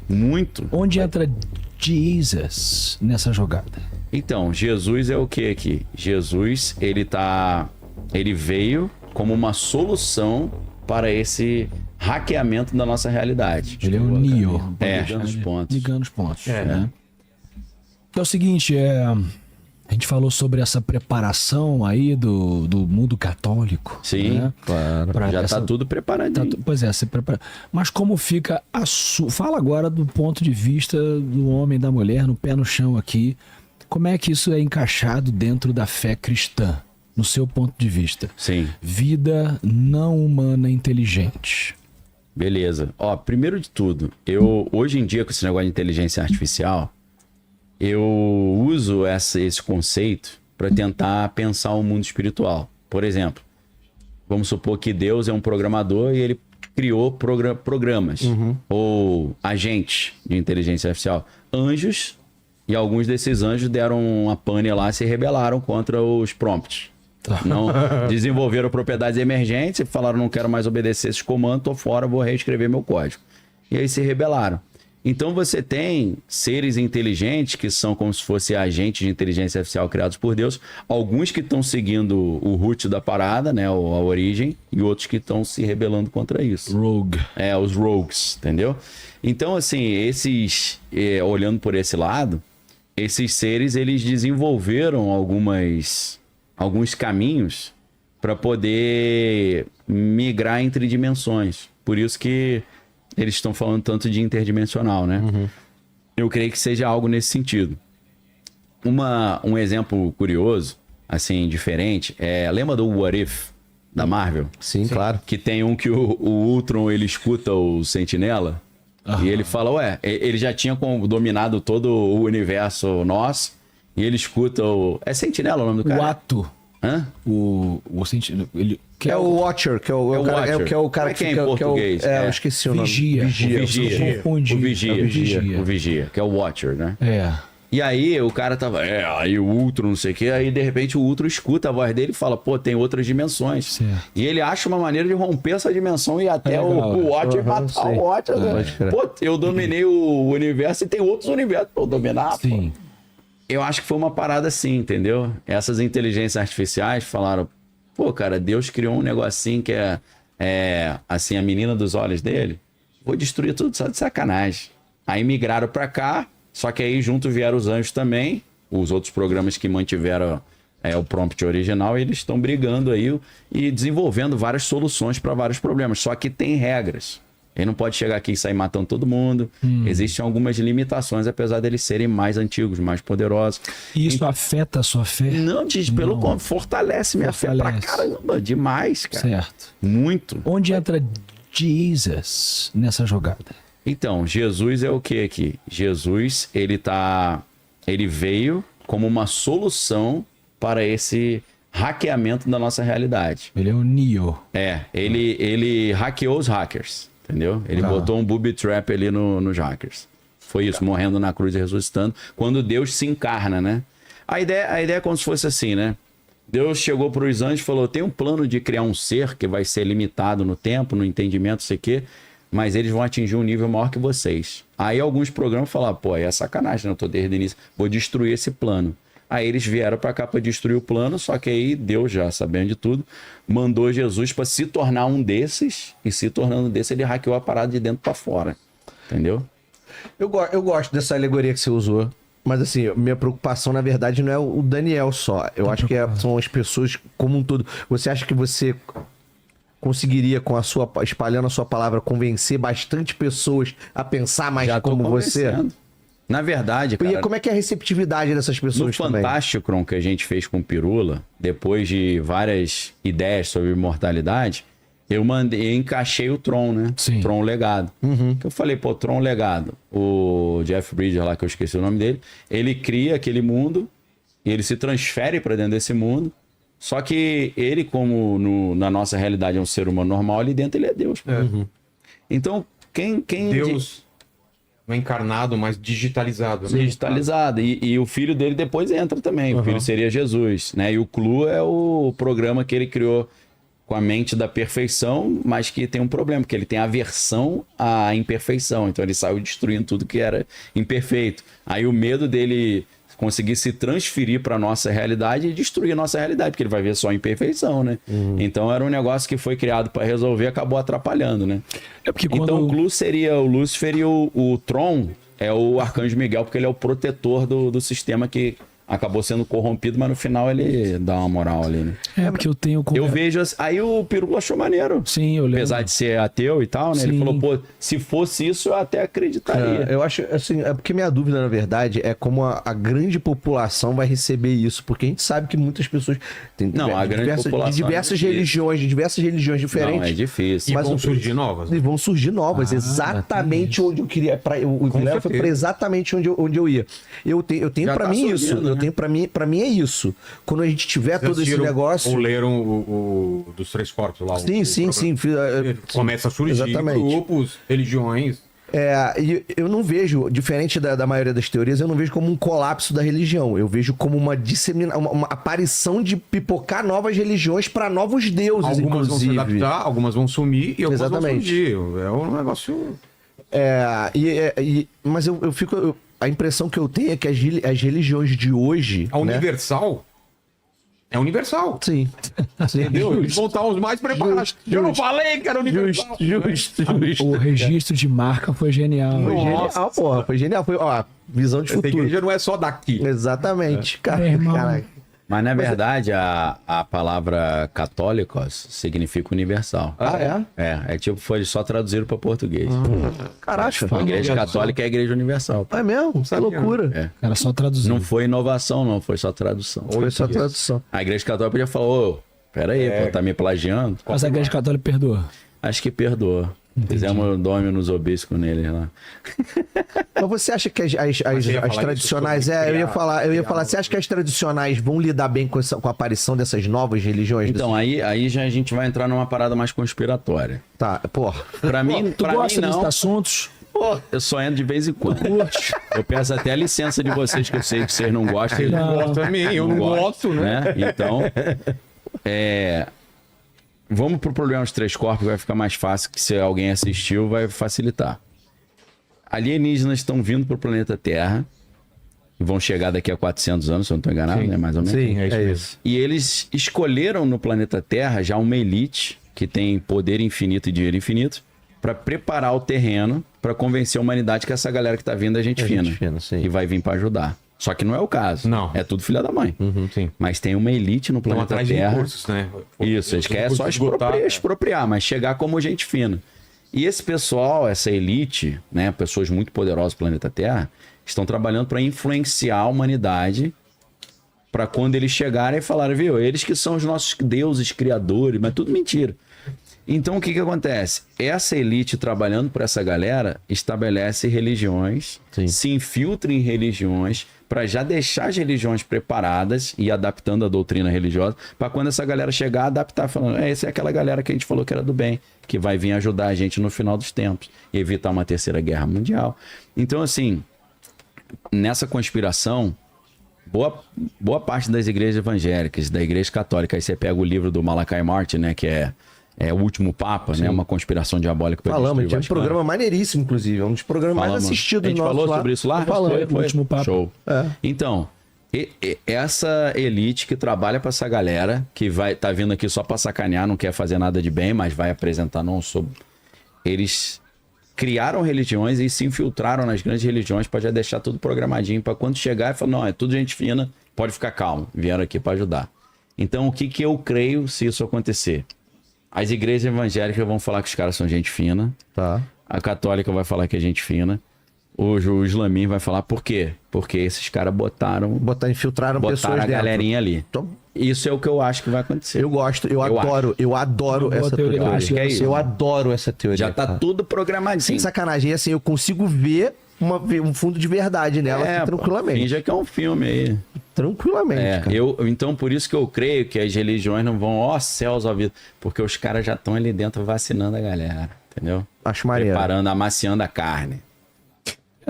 Muito. Onde entra Jesus nessa jogada? Então, Jesus é o que aqui? Jesus, ele veio como uma solução para esse hackeamento da nossa realidade. Ele é o Neo. Ligando os pontos. Ligando os pontos. Né? É o seguinte, a gente falou sobre essa preparação aí do mundo católico. Sim, né? claro. Já está tudo preparadinho. Pois é, se prepara. Mas como fica Fala agora do ponto de vista do homem e da mulher, no pé no chão aqui. Como é que isso é encaixado dentro da fé cristã, no seu ponto de vista? Sim. Vida não humana inteligente. Beleza. Ó, primeiro de tudo, hoje em dia com esse negócio de inteligência artificial, eu uso esse conceito para tentar pensar o mundo espiritual. Por exemplo, vamos supor que Deus é um programador e ele criou programas ou agentes de inteligência artificial, anjos, e alguns desses anjos deram uma pane lá e se rebelaram contra os prompts. Não desenvolveram propriedades emergentes e falaram, não quero mais obedecer esses comandos, tô fora, vou reescrever meu código. E aí se rebelaram. Então você tem seres inteligentes que são como se fossem agentes de inteligência artificial criados por Deus, alguns que estão seguindo o root da parada, né, a origem, e outros que estão se rebelando contra isso. Rogue. Os rogues, entendeu? Então, assim, olhando por esse lado, esses seres, eles desenvolveram alguns caminhos para poder migrar entre dimensões. Por isso que eles estão falando tanto de interdimensional, né? Eu creio que seja algo nesse sentido. Um exemplo curioso, assim, diferente, lembra do What If, da Marvel? Sim, claro. Que tem um que o Ultron, ele escuta o Sentinela, e ele fala, ele já tinha dominado todo o universo nosso, e ele escuta É Sentinela o nome do cara? O ato. Hã? O Sentinela... É o Watcher, que é o cara que é em português? Eu esqueci o nome. Vigia. O Vigia, que é o Watcher, né? É. E aí o cara tava, aí o Ultron, não sei o quê, aí de repente o Ultron escuta a voz dele e fala, pô, tem outras dimensões. Certo. E ele acha uma maneira de romper essa dimensão e até o Watcher matar o Watcher. Pô, eu dominei o universo e tem outros universos pra eu dominar. Sim. Pô. Eu acho que foi uma parada assim, entendeu? Essas inteligências artificiais falaram, pô, cara, Deus criou um negocinho que assim, a menina dos olhos dele, vou destruir tudo só de sacanagem. Aí migraram pra cá, só que aí junto vieram os anjos também, os outros programas que mantiveram o prompt original, e eles estão brigando aí e desenvolvendo várias soluções para vários problemas, só que tem regras. Ele não pode chegar aqui e sair matando todo mundo. Existem algumas limitações, apesar deles serem mais antigos, mais poderosos. E isso afeta a sua fé? Não, pelo contrário, fortalece minha fé pra caramba. Demais, cara. Certo. Muito. Onde entra Jesus nessa jogada? Então, Jesus é o que aqui? Jesus, ele veio como uma solução para esse hackeamento da nossa realidade. Ele é o Neo. Ele hackeou os hackers. Entendeu? Ele botou um booby trap ali nos hackers. Foi isso, morrendo na cruz e ressuscitando. Quando Deus se encarna, né? A ideia é como se fosse assim, né? Deus chegou para os anjos e falou, tem um plano de criar um ser que vai ser limitado no tempo, no entendimento, sei o quê, mas eles vão atingir um nível maior que vocês. Aí alguns programas falaram, pô, é sacanagem, né? Eu tô desde o início, vou destruir esse plano. Aí eles vieram para cá para destruir o plano, só que aí Deus, já sabendo de tudo, mandou Jesus para se tornar um desses, e se tornando desse, ele hackeou a parada de dentro para fora. Entendeu? Eu gosto dessa alegoria que você usou, mas assim, minha preocupação, na verdade, não é o Daniel só. Eu acho que são as pessoas como um todo. Você acha que você conseguiria, espalhando a sua palavra, convencer bastante pessoas a pensar mais como você? Na verdade, cara... E como é que é a receptividade dessas pessoas também? No Fantástico que a gente fez com o Pirula, depois de várias ideias sobre imortalidade, eu encaixei o Tron, né? Sim. Tron Legado. Que eu falei, pô, Tron Legado. O Jeff Bridges lá, que eu esqueci o nome dele, ele cria aquele e ele se transfere para dentro desse mundo, só que ele, como na nossa realidade é um ser humano normal, ali dentro ele é Deus. Então, quem Deus... encarnado, mas digitalizado. Né? Digitalizado. E o filho dele depois entra também. O filho seria Jesus, né? E o Clu é o programa que ele criou com a mente da perfeição, mas que tem um problema, que ele tem aversão à imperfeição. Então ele saiu destruindo tudo que era imperfeito. Aí o medo dele conseguir se transferir para nossa realidade e destruir a nossa realidade, porque ele vai ver só a imperfeição, né? Então era um negócio que foi criado para resolver, acabou atrapalhando, né? É porque quando... Então o Clu seria o Lúcifer e o Tron é o Arcanjo Miguel, porque ele é o protetor do sistema que acabou sendo corrompido, mas no final ele dá uma moral ali, né? É porque eu tenho... Eu vejo assim, aí o Pirulo achou maneiro. Sim, eu lembro. Apesar de ser ateu e tal, né? Ele Sim. falou, pô, se fosse isso, eu até acreditaria. Eu acho, assim, é porque minha dúvida, na verdade, é como a grande população vai receber isso, porque a gente sabe que muitas pessoas têm Não, a grande população de diversas é difícil. religiões, de diversas religiões diferentes. Não, é difícil. E Mas vão o- surgir novas. E vão surgir novas, exatamente onde eu queria. O Guilherme foi certeza. pra exatamente onde eu ia. Eu tenho Já pra tá mim surgindo, isso. né? Eu tenho pra mim é isso. Quando a gente tiver todo esse Assistiram negócio. Ou leram o dos Três Corpos lá. Sim, sim. Começa a surgir Exatamente. grupos, religiões. E eu não vejo, diferente da maioria das teorias, eu não vejo como um colapso da religião. Eu vejo como uma aparição de pipocar novas religiões para novos deuses, Algumas vão se inclusive. adaptar, algumas vão sumir e algumas vão Exatamente. surgir. É um negócio... Mas eu fico. A impressão que eu tenho é que as religiões de hoje. A né? universal é universal. Sim. Entendeu? Eles vão estar os mais preparados. Eu não falei que era universal. Justo. O registro de marca foi genial. Foi Nossa. genial, porra. Foi genial. Foi, ó, visão de Essa futuro. igreja não é só daqui. Exatamente. Cara, Meu irmão. caraca. Mas na verdade, a palavra católicos significa universal. É tipo, foi só traduzido para português. Caraca. A igreja católica é a igreja universal. É mesmo? Que loucura. Era só traduzir. Não foi inovação, não, foi só tradução. Foi só tradução. A igreja católica podia falar, ô, pera aí, pô, tá me plagiando? Mas a igreja católica perdoa. Acho que perdoou. Fizemos Dominus Obisco neles lá. Mas você acha que Mas você ia as falar tradicionais. isso sobre Eu ia criar- falar, você acha que as tradicionais vão lidar bem com a aparição dessas novas religiões? Então, aí já a gente vai entrar numa parada mais conspiratória. Tá, porra. Pra mim, Tu pra gosta mim desses não. assuntos? Pô, eu só entro de vez em quando. Eu peço até a licença de vocês, que eu sei que vocês não gostam. Eu não gosto também, eu não gosto, né? Então, vamos pro problema dos três corpos, vai ficar mais fácil, que se alguém assistiu, vai facilitar. Alienígenas estão vindo pro planeta Terra, e vão chegar daqui a 400 anos, se eu não estou enganado, né? Mais ou menos. Sim, é isso é mesmo. isso. E eles escolheram no planeta Terra já uma elite que tem poder infinito e dinheiro infinito para preparar o terreno para convencer a humanidade que essa galera que tá vindo é gente fina. gente fina, sim. E vai vir para ajudar. Só que não é o caso. Não. É tudo filha da mãe. Sim. Mas tem uma elite no Estão planeta atrás de Terra. recursos, né? Isso, eles querem só expropriar, mas chegar como gente fina. E esse pessoal, essa elite, né, pessoas muito poderosas do planeta Terra, estão trabalhando para influenciar a humanidade para quando eles chegarem e falarem, viu, eles que são os nossos deuses criadores, mas tudo mentira. Então o que acontece? Essa elite trabalhando para essa galera estabelece religiões, Sim. se infiltra em religiões para já deixar as religiões preparadas e adaptando a doutrina religiosa para quando essa galera chegar adaptar, falando, essa é aquela galera que a gente falou que era do bem, que vai vir ajudar a gente no final dos tempos e evitar uma terceira guerra mundial. Então assim, nessa conspiração, boa parte das igrejas evangélicas, da igreja católica, aí você pega o livro do Malachi Martin, né, que é o último Papa, né, uma conspiração diabólica para Falamos, destruir tinha o um Vaticano. programa maneiríssimo, inclusive. É um dos programas mais Falamos. assistidos A gente nossos falou lá. sobre isso lá? Falamos. Foi. O último Papa. Show. É. Então, essa elite que trabalha para essa galera, que tá vindo aqui só para sacanear, não quer fazer nada de bem, mas vai apresentar não sobre... Eles criaram religiões e se infiltraram nas grandes religiões para já deixar tudo programadinho, para quando chegar e falar, não, é tudo gente fina, pode ficar calmo, vieram aqui para ajudar. Então, o que eu creio se isso acontecer? As igrejas evangélicas vão falar que os caras são gente fina, Tá. a católica vai falar que é gente fina, o islamismo vai falar por quê? Porque esses caras Infiltraram pessoas botaram a dentro. galerinha ali. Então, Isso é o que eu acho que vai acontecer. eu gosto, eu adoro Uma boa essa teoria. teoria. Eu acho que é isso. Eu adoro essa teoria. Já tá cara. tudo programadinho. Sem sacanagem, assim, eu consigo ver um fundo de verdade nela assim, pô, tranquilamente. finja que é um filme aí. Tranquilamente, cara. Então, por isso que eu creio que as religiões não vão, ó céus, ó vida, porque os caras já estão ali dentro vacinando a galera, entendeu? Acho maneiro. Preparando, amaciando a carne.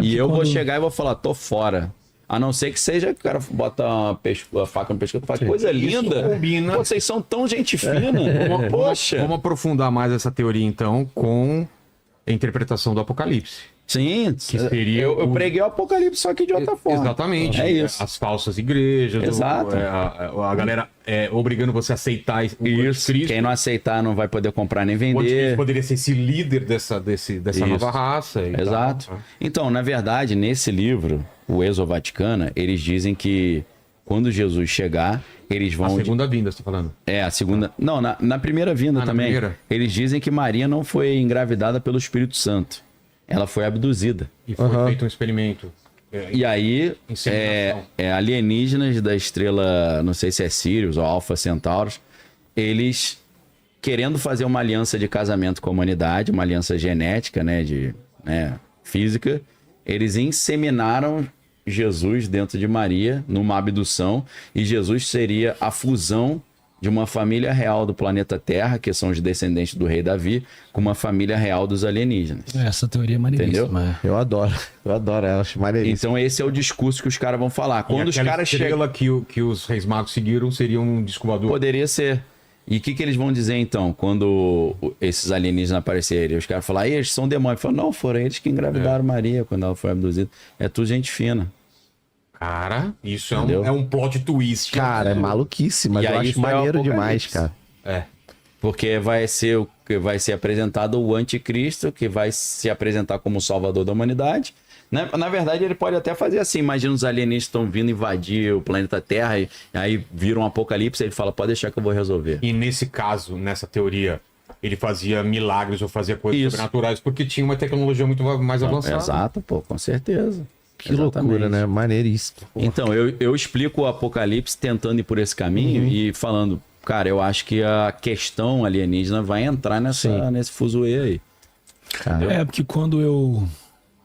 E eu vou chegar e vou falar, tô fora. A não ser que seja que o cara bota a faca no pescoço e fala, coisa linda. combina. Pô, vocês são tão gente fina. Poxa. Vamos aprofundar mais essa teoria, então, com a interpretação do Apocalipse. Sim, Que seria eu o- preguei o Apocalipse, só que de outra forma. Exatamente. É isso. As falsas igrejas, Exato. a galera obrigando você a aceitar o Isso. anticristo. Quem não aceitar não vai poder comprar nem O anticristo vender. poderia ser esse líder dessa Isso. nova raça. e Exato. tal. Então, na verdade, nesse livro, o Exo-Vaticana, eles dizem que quando Jesus chegar, eles A vão... segunda vinda, você tá falando. A segunda... Não, na primeira vinda Ah, na também. primeira? Eles dizem que Maria não foi engravidada pelo Espírito Santo. Ela foi abduzida. E foi feito um experimento. E aí, Inseminação. alienígenas da estrela, não sei se é Sirius ou Alpha Centauros, eles querendo fazer uma aliança de casamento com a humanidade, uma aliança genética, física, eles inseminaram Jesus dentro de Maria numa abdução, e Jesus seria a fusão de uma família real do planeta Terra, que são os descendentes do rei Davi, com uma família real dos alienígenas. Essa teoria é maneiríssima. Eu adoro ela, acho maneiríssimo. Então esse é o discurso que os caras vão falar. Quando os aquela caras chegam... estrela que os reis magos seguiram seria um descobridor. Poderia ser. E o que eles vão dizer então, quando esses alienígenas aparecerem? Os caras falam, eles são demônios. Falam, não, foram eles que engravidaram Maria quando ela foi abduzida. É tudo gente fina. Cara, isso Entendeu? é um plot twist. Cara, é maluquice, mas E eu aí acho foi o maneiro demais, Apocalipse. cara. É. Porque vai ser apresentado o anticristo, que vai se apresentar como o salvador da humanidade. Na verdade, ele pode até fazer assim. Imagina os alienígenas estão vindo invadir o planeta Terra e aí viram um apocalipse, ele fala, pode deixar que eu vou resolver. E nesse caso, nessa teoria, ele fazia milagres ou fazia coisas Isso. sobrenaturais porque tinha uma tecnologia muito mais avançada. Exato, pô, com certeza. Que loucura, né? Maneiríssimo. Então, eu explico o Apocalipse tentando ir por esse caminho e falando, cara, eu acho que a questão alienígena vai entrar nesse fuzuê aí. É, porque quando eu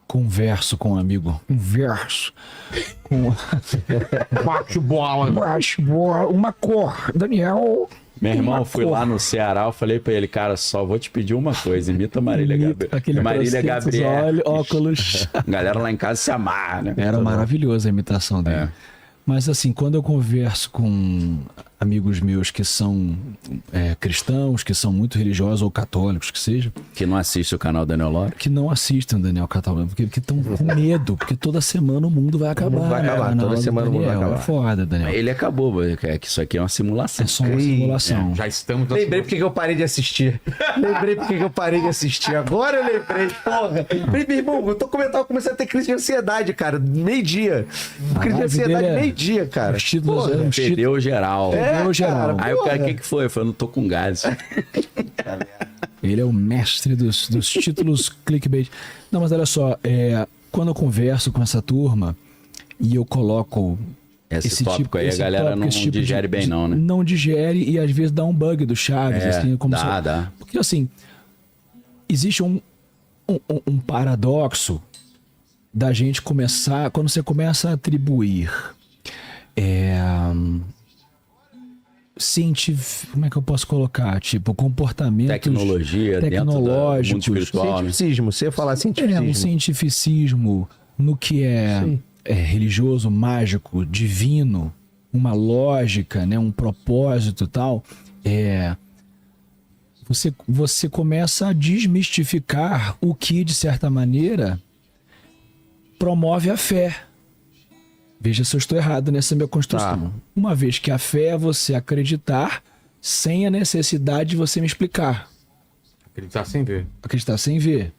converso com um amigo, Bate bola. uma cor, Daniel... Meu irmão, uma fui cor. lá no Ceará, eu falei pra ele, cara, só vou te pedir uma coisa, imita a Marília Aquele Marília processo, Gabriel. olhos, óculos. A galera lá em casa se amarra, né? Era maravilhosa a imitação dele. É. Mas assim, quando eu converso com amigos meus que são cristãos, que são muito religiosos ou católicos, que seja, Que não assiste o canal Daniel Lore. que não assistem Daniel Catalano, porque estão com medo, porque toda semana o mundo vai acabar. mundo vai acabar, Canal toda do semana o mundo vai Daniel. acabar. É foda, Daniel. Ele acabou, é que isso aqui é uma simulação. É só uma simulação. Já estamos na Lembrei porque que eu parei de assistir. Agora eu lembrei, porra. Falei, meu irmão, eu tava começando a ter crise de ansiedade, cara. Meio-dia. Crise de ansiedade, meio-dia, cara. Os títulos, Porra. os títulos Perdeu geral. Perdeu geral. cara. Aí o cara, Porra. o que foi? Eu falei, não tô com gás. Ele é o mestre dos títulos clickbait. Não, mas olha só, quando eu converso com essa turma e eu coloco Esse tópico aí, a esse galera tópico, não esse tipo digere bem não, né? Não digere e às vezes dá um bug do Chaves. assim, como dá. Porque assim, existe um paradoxo da gente começar, quando você começa a atribuir como é que eu posso colocar? Tipo, comportamentos Tecnologia dentro do mundo tecnológicos, espiritual, né? Cientificismo, você ia falar cientificismo. um cientificismo no que é religioso, mágico, divino, uma lógica, né, um propósito e tal, você começa a desmistificar o que, de certa maneira, promove a fé. Veja se eu estou errado nessa minha construção. Tá. Uma vez que a fé é você acreditar sem a necessidade de você me explicar. Acreditar sem ver. Acreditar sem ver.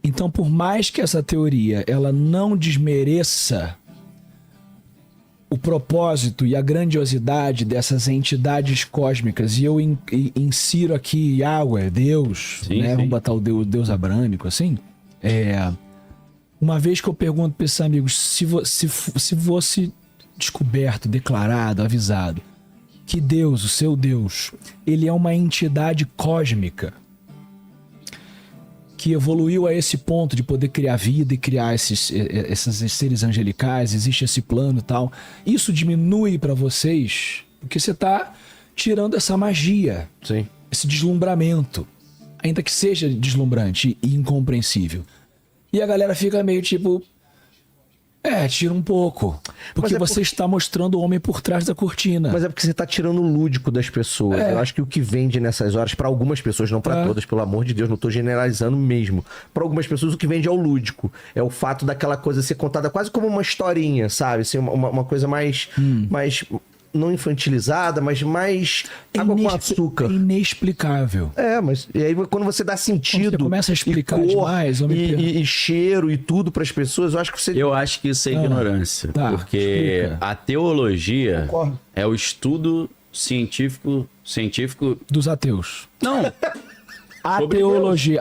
Então, por mais que essa teoria ela não desmereça o propósito e a grandiosidade dessas entidades cósmicas, e eu insiro aqui Yahweh, Deus, Sim, né? sim. Vamos botar o Deus abrâmico, assim. Uma vez que eu pergunto para esses amigos, se fosse descoberto, declarado, avisado, que Deus, o seu Deus, ele é uma entidade cósmica que evoluiu a esse ponto de poder criar vida e criar esses seres angelicais, existe esse plano e tal. Isso diminui para vocês, porque você está tirando essa magia, Sim. esse deslumbramento, ainda que seja deslumbrante e incompreensível. E a galera fica meio tipo, Tira um pouco. Porque Mas é você está mostrando o homem por trás da cortina. Mas é porque você tá tirando o lúdico das pessoas. Eu acho que o que vende nessas horas, pra algumas pessoas, não pra todas, pelo amor de Deus, não tô generalizando mesmo. Pra algumas pessoas, o que vende é o lúdico. É o fato daquela coisa ser contada quase como uma historinha, sabe? Assim, uma coisa mais não infantilizada, mas mais água com açúcar. Inexplicável. Mas e aí quando você dá sentido, Quando você começa a explicar e cor, demais, e cheiro e tudo pras pessoas, eu acho que você... Eu acho que isso é ignorância. Tá, porque explica. a teologia Concordo. é o estudo científico... Dos ateus. Não, A Sobre teologia.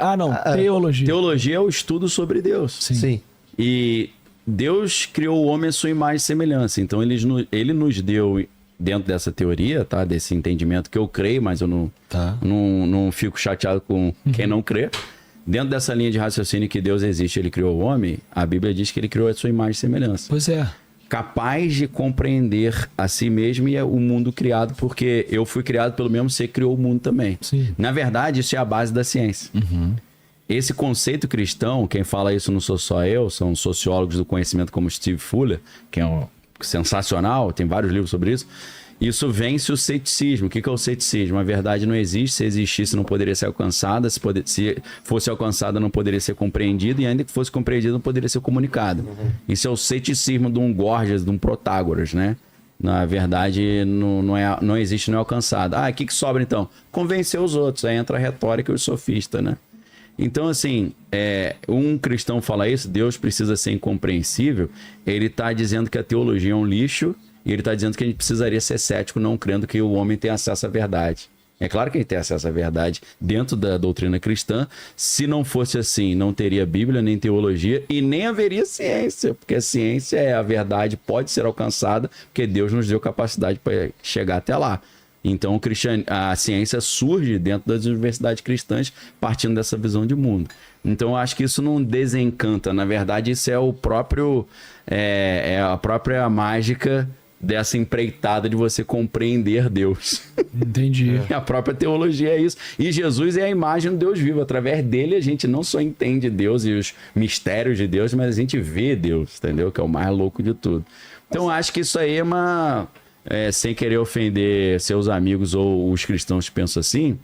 Teologia. teologia é o estudo sobre Deus. Sim. E Deus criou o homem à sua imagem e semelhança. Então ele nos deu, dentro dessa teoria, tá? Desse entendimento que eu creio, mas eu não fico chateado com quem não crê. Dentro dessa linha de raciocínio que Deus existe, ele criou o homem, a Bíblia diz que ele criou a sua imagem e semelhança. Pois é. Capaz de compreender a si mesmo e o mundo criado, porque eu fui criado pelo mesmo ser que criou o mundo também. Sim. Na verdade, isso é a base da ciência. Esse conceito cristão, quem fala isso não sou só eu, são sociólogos do conhecimento como Steve Fuller, que é sensacional, tem vários livros sobre isso. Isso vence o ceticismo. O que é o ceticismo? A verdade não existe, se existisse não poderia ser alcançada, se fosse alcançada não poderia ser compreendida, e ainda que fosse compreendida não poderia ser comunicada. Isso é o ceticismo de um Gorgias, de um Protágoras, né? Na verdade, não existe, não é alcançada. O que sobra então? Convencer os outros. Aí entra a retórica e o sofista, né? Então, assim, um cristão fala isso, Deus precisa ser incompreensível, ele está dizendo que a teologia é um lixo, e ele está dizendo que a gente precisaria ser cético, não crendo que o homem tem acesso à verdade. É claro que ele tem acesso à verdade dentro da doutrina cristã. Se não fosse assim, não teria Bíblia, nem teologia e nem haveria ciência, porque a ciência é a verdade, pode ser alcançada, porque Deus nos deu capacidade para chegar até lá. Então a ciência surge dentro das universidades cristãs, partindo dessa visão de mundo. Então eu acho que isso não desencanta. Na verdade, isso é o próprio a própria mágica dessa empreitada de você compreender Deus. Entendi. A própria teologia é isso. E Jesus é a imagem do Deus vivo. Através dele a gente não só entende Deus e os mistérios de Deus, mas a gente vê Deus, entendeu? Que é o mais louco de tudo. Então eu acho que isso aí é uma... sem querer ofender seus amigos ou os cristãos que pensam assim,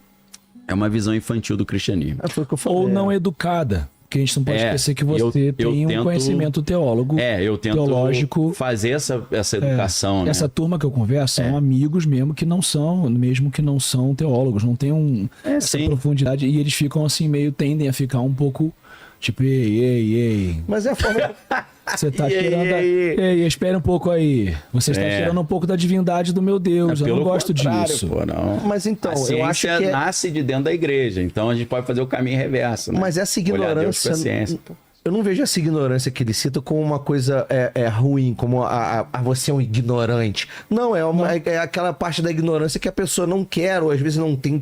é uma visão infantil do cristianismo. Foi o que eu falei. Ou não educada. Porque a gente não pode esquecer que você eu tem um tento- conhecimento teólogo, Eu tento teológico. fazer essa educação, né? Essa turma que eu converso são amigos mesmo que não são teólogos, não tem essa sim. profundidade, e eles ficam assim, tendem a ficar um pouco tipo, ei. Mas é a forma... Você tá Ei, tirando. Ei, espera um pouco aí. Você está tirando um pouco da divindade do meu Deus. Eu não Pelo gosto contrário, disso. pô, não. Mas então, A eu acho ciência que... nasce de dentro da igreja, então a gente pode fazer o caminho reverso, né? Mas essa Olhar Deus com ignorância... a ciência, pô. Eu não vejo essa ignorância que ele cita como uma coisa ruim, como você é um ignorante. Não, é aquela parte da ignorância que a pessoa não quer, ou às vezes não tem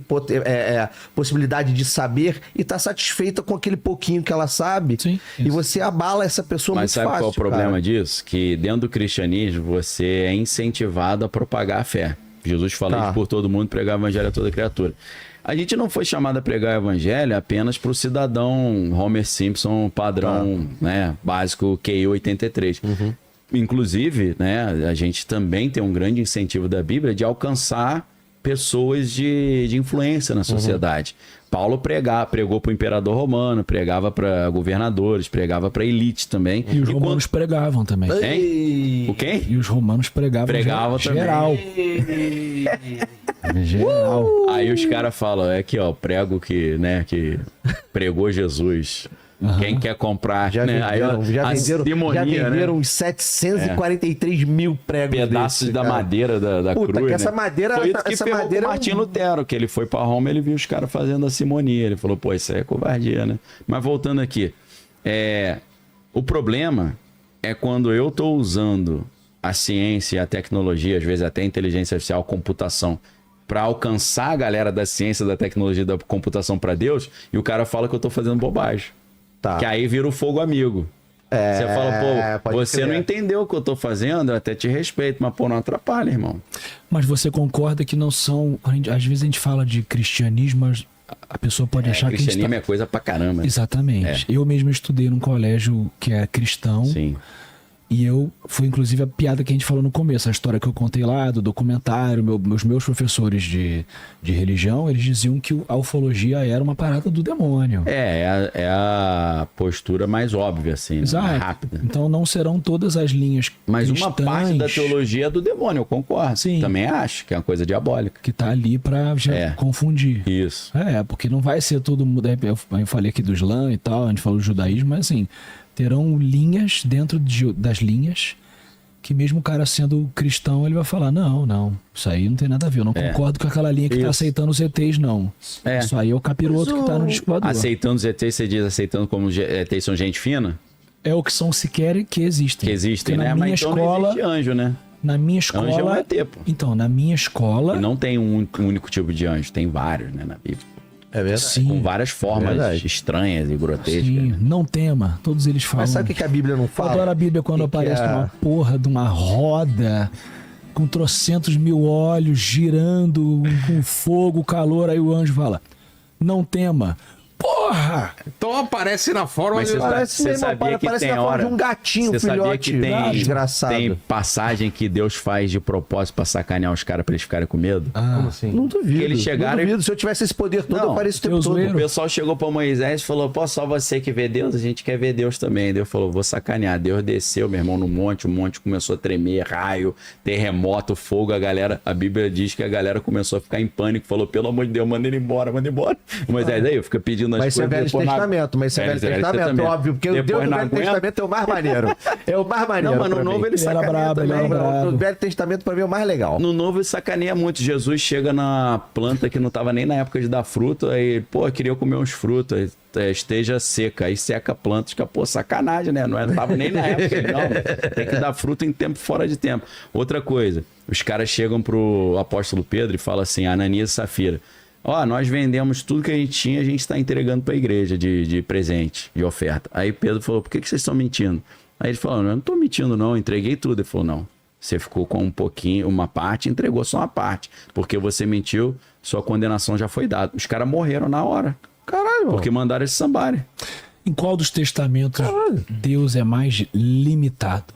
possibilidade de saber e tá satisfeita com aquele pouquinho que ela sabe. Sim, e isso. você abala essa pessoa Mas muito sabe fácil. qual é o problema cara. disso? Que dentro do cristianismo você é incentivado a propagar a fé. Jesus fala isso por todo mundo, pregar o evangelho a toda criatura. A gente não foi chamado a pregar o evangelho apenas para o cidadão Homer Simpson padrão, né, básico QI 83. Inclusive, né, a gente também tem um grande incentivo da Bíblia de alcançar pessoas de influência na sociedade. Paulo pregou para o imperador romano, pregava para governadores, pregava para elite também. E os romanos pregavam também. Hein? O quem? E os romanos pregavam Pregava também. geral. Geral. Aí os caras falam, aqui ó, prego que pregou Jesus. Quem quer comprar, Já né? venderam, Aí, já a venderam, simonia, uns 743 mil pregos pedaços desses, da cara. madeira da Puta, cruz, que essa né? madeira- Foi isso que essa ferrou madeira com é um- Martim Lutero, que ele foi pra Roma, ele viu os caras fazendo a simonia. Ele falou, pô, isso aí é covardia, né? Mas voltando aqui, o problema é quando eu tô usando a ciência e a tecnologia, às vezes até a inteligência artificial, computação, para alcançar a galera da ciência, da tecnologia, da computação para Deus, e o cara fala que eu tô fazendo bobagem. Tá. Que aí vira o fogo amigo. Você fala, pô, pode você crer. não entendeu o que eu tô fazendo, eu até te respeito, mas pô, não atrapalha, irmão. Mas você concorda que não são... Às vezes a gente fala de cristianismo, mas a pessoa pode achar que a gente Cristianismo tá... é coisa pra caramba. Exatamente. Eu mesmo estudei num colégio que é cristão. Sim. Foi inclusive a piada que a gente falou no começo, a história que eu contei lá, do documentário, meus professores de religião, eles diziam que a ufologia era uma parada do demônio. É a postura mais óbvia, assim, Exato. mais rápida. Então não serão todas as linhas Mas cristãs uma parte da teologia é do demônio, eu concordo. Sim. Também acho que é uma coisa diabólica. que tá ali pra confundir. Isso. Porque não vai ser todo mundo. Eu falei aqui do Islã e tal, a gente falou do judaísmo, mas assim, terão linhas dentro das linhas que mesmo o cara sendo cristão, ele vai falar, não, isso aí não tem nada a ver, eu não concordo com aquela linha que tá aceitando os ETs, não. Isso aí é o capiroto que tá no disco voador. Aceitando os ETs, você diz aceitando como ETs são gente fina? É o que são se querem que existem. Que existem, porque né? Na minha Mas então escola, não existe anjo, né? Na minha escola... Anjo é um ET, pô. Então, na minha escola... E não tem um único tipo de anjo, tem vários, né, na Bíblia. É verdade. Sim. Com várias formas Verdade. estranhas e grotescas. Sim, não tema. Todos eles falam. Mas sabe o que a Bíblia não Eu fala? adoro a Bíblia quando Que aparece é- uma porra de uma roda com trocentos mil olhos girando com fogo, calor. Aí o anjo fala: não tema. Porra! Então aparece na forma Mas de... Parece você mesmo, sabia que parece tem na forma hora... de um gatinho, Você sabia filhote. que tem, Desgraçado. tem passagem que Deus faz de propósito pra sacanear os caras pra eles ficarem com medo? Como assim? Não duvido. Eles chegaram não e- duvido. Se eu tivesse esse poder todo, Não, eu faria isso o tempo Deus todo. zoeiro. O pessoal chegou pra Moisés e falou, pô, só você que vê Deus? A gente quer ver Deus também. Deus falou, vou sacanear. Deus desceu, meu irmão, no monte, o monte começou a tremer, raio, terremoto, fogo. A Bíblia diz que a galera começou a ficar em pânico, falou, pelo amor de Deus, manda ele embora, manda ele embora. Moisés aí, eu fico pedindo as Mas isso é coisas. Velho depois não- Testamento, mas isso é Velho Testamento, óbvio, porque o Depois Deus do não Velho aguenta. Testamento é o mais maneiro. É o mais maneiro. Não, mas no pra Novo mim. ele Ele era sacaneia brabo, ele também. era brabo. O Velho Testamento pra mim é o mais legal. No Novo ele sacaneia muito. Jesus chega na planta que não tava nem na época de dar fruto, aí, pô, queria comer uns frutos, aí, esteja seca, aí seca a planta, fica, pô, sacanagem, né? Não tava nem na época, não. Tem que dar fruto em tempo fora de tempo. Outra coisa, os caras chegam pro apóstolo Pedro e falam assim, Ananias e Safira, ó, nós vendemos tudo que a gente tinha, a gente está entregando para a igreja de presente, de oferta. Aí Pedro falou, por que vocês estão mentindo? Aí ele falou, eu não estou mentindo não, eu entreguei tudo. Ele falou, não, você ficou com um pouquinho, uma parte, entregou só uma parte. Porque você mentiu, sua condenação já foi dada. Os caras morreram na hora. Caralho, Porque mandaram eles sambarem. Em qual dos testamentos Deus é mais limitado?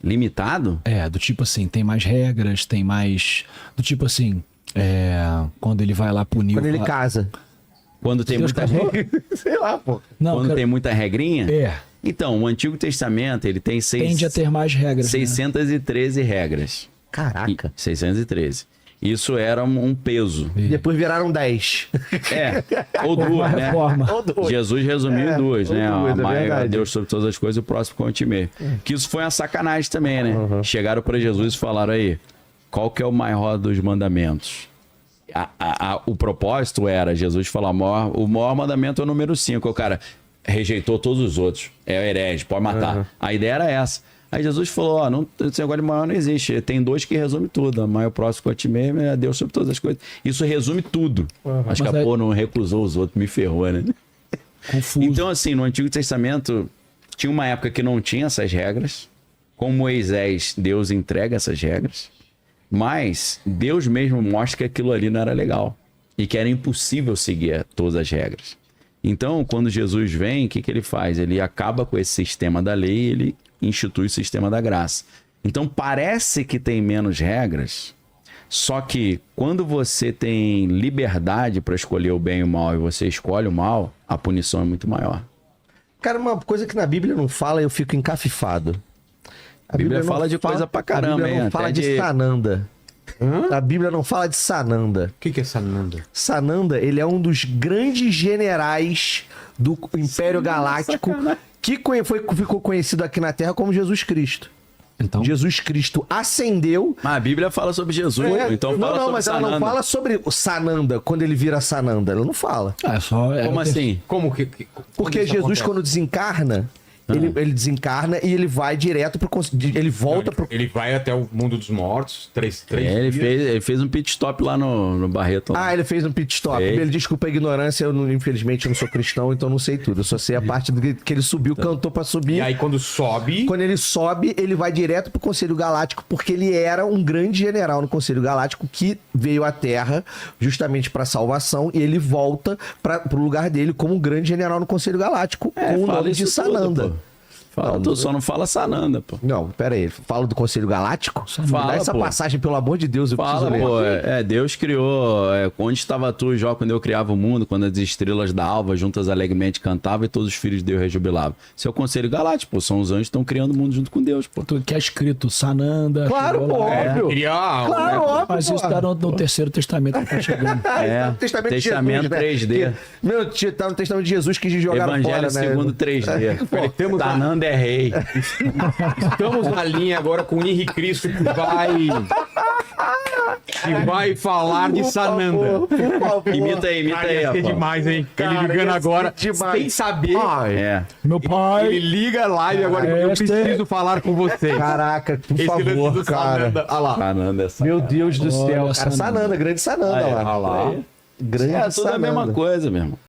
Limitado? Do tipo assim, tem mais regras, tem mais... Do tipo assim, quando ele vai lá punir... Quando ele casa. Quando tem Deus muita casou? regra. Sei lá, pô. Não, Quando cara, tem muita regrinha? É, Então, o Antigo Testamento, ele tem tende a ter mais regras. né? 613 regras. Caraca. 613. Isso era um peso. E depois viraram 10. Ou Uma duas, né? reforma. Ou duas. Jesus resumiu em duas, ou né? duas, é Amar a verdade. Deus sobre todas as coisas e o próximo como a ti mesmo. Que isso foi uma sacanagem também, né? Chegaram para Jesus e falaram aí, qual que é o maior dos mandamentos? O propósito era Jesus falar, o maior mandamento é o número 5. O cara rejeitou todos os outros. É o herege, pode matar. A ideia era essa. Aí Jesus falou, ó, esse negócio de maior não existe. Tem dois que resumem tudo. Amar o próximo a ti mesmo é Deus sobre todas as coisas. Isso resume tudo. Acho que Mas pô, não recusou os outros, me ferrou, né? Confuso. Então, assim, no Antigo Testamento, tinha uma época que não tinha essas regras. Com Moisés, Deus entrega essas regras. Mas Deus mesmo mostra que aquilo ali não era legal. E que era impossível seguir todas as regras. Então, quando Jesus vem, o que ele faz? Ele acaba com esse sistema da lei e ele institui o sistema da graça. Então, parece que tem menos regras, só que quando você tem liberdade para escolher o bem e o mal e você escolhe o mal, a punição é muito maior. Cara, uma coisa que na Bíblia não fala, eu fico encafifado. A Bíblia não fala de coisa pra caramba, A Bíblia hein? não fala Até de Sananda. A Bíblia não fala de Sananda. O que é Sananda? Sananda, ele é um dos grandes generais do Império Galáctico que ficou conhecido aqui na Terra como Jesus Cristo. Então, Jesus Cristo ascendeu. Mas a Bíblia fala sobre Jesus, então fala não, sobre mas ela não Sananda. fala sobre o Sananda, quando ele vira Sananda. Ela não fala. Como assim? Como que Porque isso Jesus, acontece? quando desencarna, ele desencarna e ele vai direto pro... Ele volta pro... Ele vai até o mundo dos mortos, três Ele dias. fez um pit stop lá no Barreto. lá. Ah, ele fez um pit stop. Fez. Ele desculpa a ignorância, infelizmente eu não sou cristão, então não sei tudo. Eu só sei a parte do que ele subiu, cantou pra subir. E aí quando sobe... Quando ele sobe, ele vai direto pro Conselho Galáctico, porque ele era um grande general no Conselho Galáctico que veio à Terra justamente pra salvação e ele volta pro lugar dele como um grande general no Conselho Galáctico com o fala nome de isso tudo, Sananda. pô. Fala, tu só não fala Sananda, pô. Não, pera aí. Fala do Conselho Galáctico? Fala, Dá essa pô. passagem, pelo amor de Deus, eu Fala, preciso pô, ler. Deus criou, onde estava tu, Jó, quando eu criava o mundo, quando as estrelas da alva juntas alegremente cantavam e todos os filhos de Deus rejubilavam. Esse é o Conselho Galáctico, pô, são os anjos que estão criando o mundo junto com Deus, pô. Tu que é escrito Sananda. Claro, chegou pô, lá. óbvio. Criar, Claro, óbvio, Mas isso pô. tá no Terceiro Testamento que tá chegando. É, Testamento de Testamento Jesus, 3D. Né? Meu, tá no Testamento de Jesus que jogaram Evangelho fora, né? segundo 3D. Peraí, temos a- Sananda é rei. Estamos na linha agora com o Henrique Cristo que vai falar de Sananda. Por favor. Imita aí, Cara, ia ser rapaz. demais, hein? Cara, Ele ligando ia ser agora, demais. sem saber. Ai, É. Meu pai. Ele liga a live agora. Eu preciso falar com vocês. Caraca, por Esse lance favor, do cara. Sananda. Olha lá. Sananda é Meu Deus do Olha, céu, cara. Sananda. Grande Sananda Aí, lá. olha lá. Grande É tudo a mesma Sananda. coisa, meu irmão.